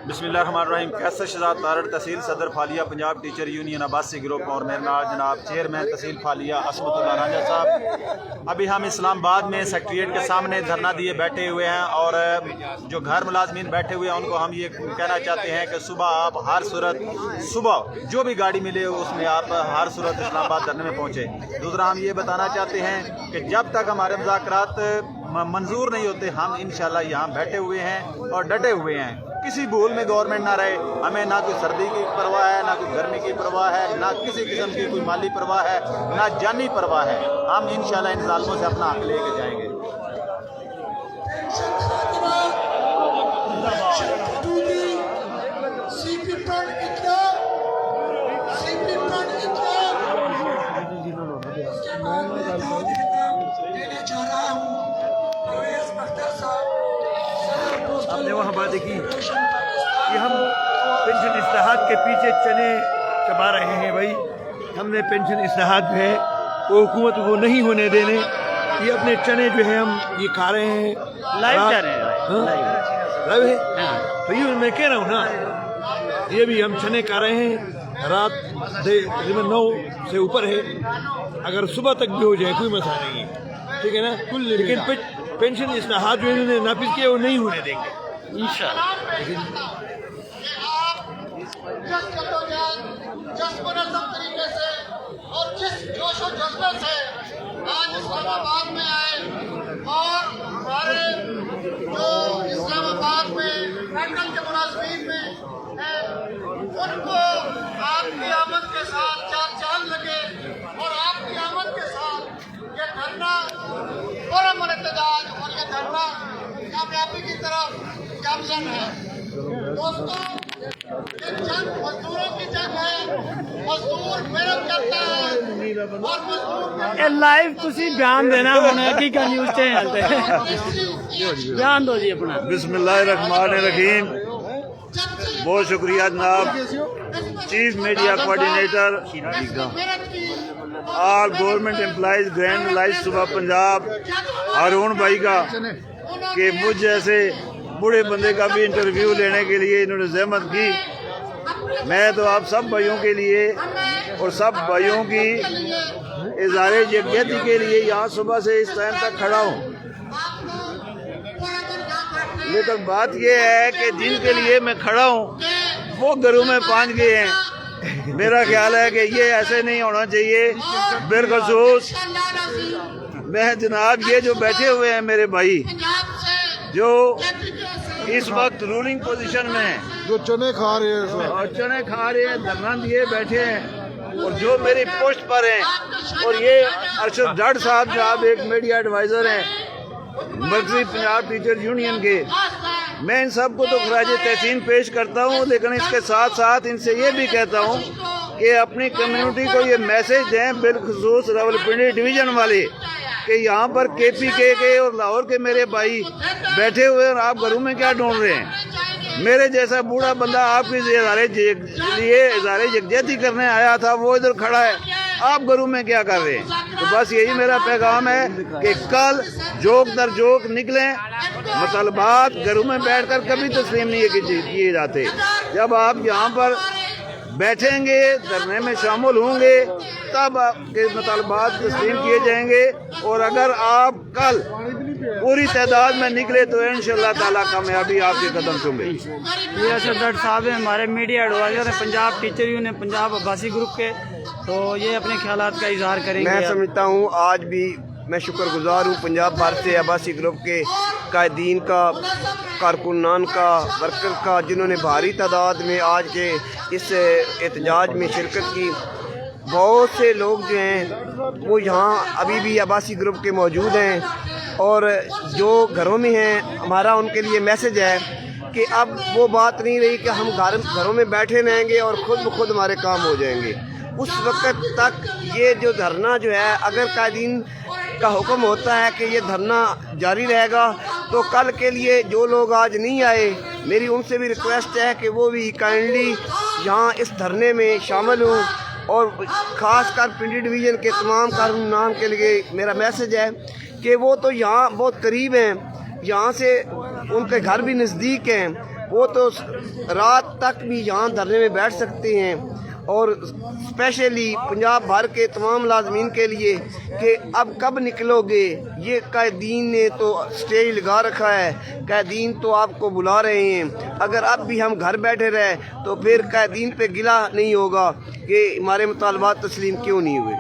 बिस्मिल्लाहिर्रहमानिर्रहीम। कैसर शहजाद तारड़, तहसील सदर Phalia, Punjab teacher union Abbasi group, और मेरे नाल जनाब चेयरमैन तहसील फालिया असमतुल्लाह रांझा साहब। अभी हम इस्लामाबाद में सेक्रेटेरिएट के सामने धरना दिए बैठे हुए हैं, और जो घर मुलाजमीन बैठे हुए हैं उनको हम ये कहना चाहते हैं कि सुबह आप हर सूरत सुबह जो भी गाड़ी मिले उसमें आप हर सूरत इस्लामाबाद धरने में पहुँचे। दूसरा हम ये बताना चाहते हैं कि जब तक हमारे मुज़ाकरात मंजूर नहीं होते हम इंशाल्लाह यहाँ बैठे हुए हैं और डटे हुए हैं। किसी भूल में गवर्नमेंट ना रहे। हमें ना कोई सर्दी की परवाह है, ना कोई गर्मी की परवाह है, ना किसी किस्म की कोई माली परवाह है, ना जानी परवाह है। हम इंशाल्लाह इन ज़ालिमों से अपना हक लेके जाएंगे। आपने वहाँ बात देखी कि हम पेंशन इस्लाहात के पीछे चने चबा रहे हैं। भाई हमने पेंशन इस्लाहात जो है वो हुकूमत को नहीं होने देने, ये अपने चने जो है हम ये खा रहे हैं, लाइव जा रहे हैं, लाइव है। तो ये मैं कह रहा हूँ ना, ये भी हम चने खा रहे हैं। रात तकरीबन 9 से ऊपर है, अगर सुबह तक भी हो जाए कोई मसला नहीं है, ठीक है ना। लेकिन पेंशन इस्लाहात जो इन्होंने नाफिज किया वो नहीं होने देंगे इंशाअल्लाह। तरीके से और जिस जोश और जज्बे से आज इस्लामाबाद में आए, और हमारे जो इस्लामाबाद में फेडरल के मुलाजमीन में हैं, उनको आपकी आमद के साथ चार चांद लगे, और आपकी आमद के साथ ये धरना पुरअमन एहतजाज और ये धरना कामयाबी की तरफ गामजन है। दोस्तों, ये जंग मजदूरों की जंग है। मजदूर मेहनत करता है और मजदूर लाइव तुसी बयान देना होना की का न्यूज़ चैनल पे बयान दो जी अपना। बिस्मिल्लाहिर्रहमानिर्रहीम। बहुत शुक्रिया जनाब चीफ मीडिया कोऑर्डिनेटर और गवर्नमेंट एम्प्लॉइज ग्रैंड लाइफ सुबह पंजाब हारून भाई का, कि मुझ जैसे बूढ़े बंदे का भी इंटरव्यू लेने के लिए इन्होंने जहमत की। मैं तो आप सब भाइयों के लिए और सब भाइयों की इज़हारे यकजहती के लिए यहाँ सुबह से इस टाइम तक खड़ा हूँ। लेकिन बात यह है कि जिनके लिए मैं खड़ा हूँ वो घरों में पहुँच गए हैं। मेरा ख्याल है कि ये ऐसे नहीं होना चाहिए। बिलखसूस मैं जनाब ये जो बैठे हुए हैं मेरे भाई, जो इस वक्त रूलिंग पोजीशन में है, जो चने खा रहे हैं और चने खा रहे हैं, धरना दिए बैठे हैं, और जो मेरी पोस्ट पर हैं, और ये अरशद जट साहब एक मीडिया एडवाइजर हैं मरकजी पंजाब टीचर यूनियन के। मैं इन सब को तो खराज तहसीन पेश करता हूँ, लेकिन इसके साथ साथ इनसे ये भी कहता हूँ कि अपनी कम्युनिटी को ये मैसेज दें, बिलखसूस रावलपिंडी डिवीज़न वाले, कि यहाँ पर KPK के और लाहौर के मेरे भाई बैठे हुए और आप घरों में क्या ढूंढ रहे हैं। मेरे जैसा बूढ़ा बंदा आपके लिए इज़हारे यकजहती करने आया था, वो इधर खड़ा है, आप घरों में क्या कर रहे हैं। तो बस यही मेरा पैगाम है कि कल जोक दर जोक निकलें। मतलबात घरों में बैठकर कभी तस्लीम नहीं किए जाते। जब आप यहाँ पर बैठेंगे, धरने में शामिल होंगे, तब आपके मतलबात तस्लीम किए जाएंगे। और अगर आप कल पूरी तादाद में निकले तो इंशाअल्लाह ताला कामयाबी आपके कदम चूमे। ये अरशद जट साहब हैं, हमारे मीडिया एडवाइजर हैं Punjab teacher union Punjab Abbasi group के, तो ये अपने ख्यालात का इजहार करेंगे। मैं समझता हूँ आज भी मैं शुक्रगुजार हूँ पंजाब भारतीय अब्बासी ग्रुप के कायदीन का, कारकुनान का, वर्कर का, जिन्होंने भारी तादाद में आज के इस एहतजाज में शिरकत की। बहुत से लोग जो हैं वो यहाँ अभी भी अब्बासी ग्रुप के मौजूद हैं, और जो घरों में हैं हमारा उनके लिए मैसेज है कि अब वो बात नहीं रही कि हम घरों में बैठे रहेंगे और ख़ुद ब खुद हमारे काम हो जाएंगे। उस वक्त तक ये जो धरना जो है, अगर कायदीन का हुक्म होता है कि ये धरना जारी रहेगा, तो कल के लिए जो लोग आज नहीं आए, मेरी उनसे भी रिक्वेस्ट है कि वो भी काइंडली यहाँ इस धरने में शामिल हों। और ख़ास कर पिंडी डिवीज़न के तमाम कारकुनान के लिए मेरा मैसेज है कि वो तो यहाँ बहुत करीब हैं, यहाँ से ان کے گھر بھی نزدیک ہیں، وہ تو رات تک بھی یہاں دھرنے میں بیٹھ سکتے ہیں، اور اسپیشلی پنجاب بھر کے تمام ملازمین کے لیے کہ اب کب نکلو گے، یہ قائدین نے تو سٹیج لگا رکھا ہے، قائدین تو آپ کو بلا رہے ہیں، اگر اب بھی ہم گھر بیٹھے رہے تو پھر قائدین پہ گلہ نہیں ہوگا کہ ہمارے مطالبات تسلیم کیوں نہیں ہوئے۔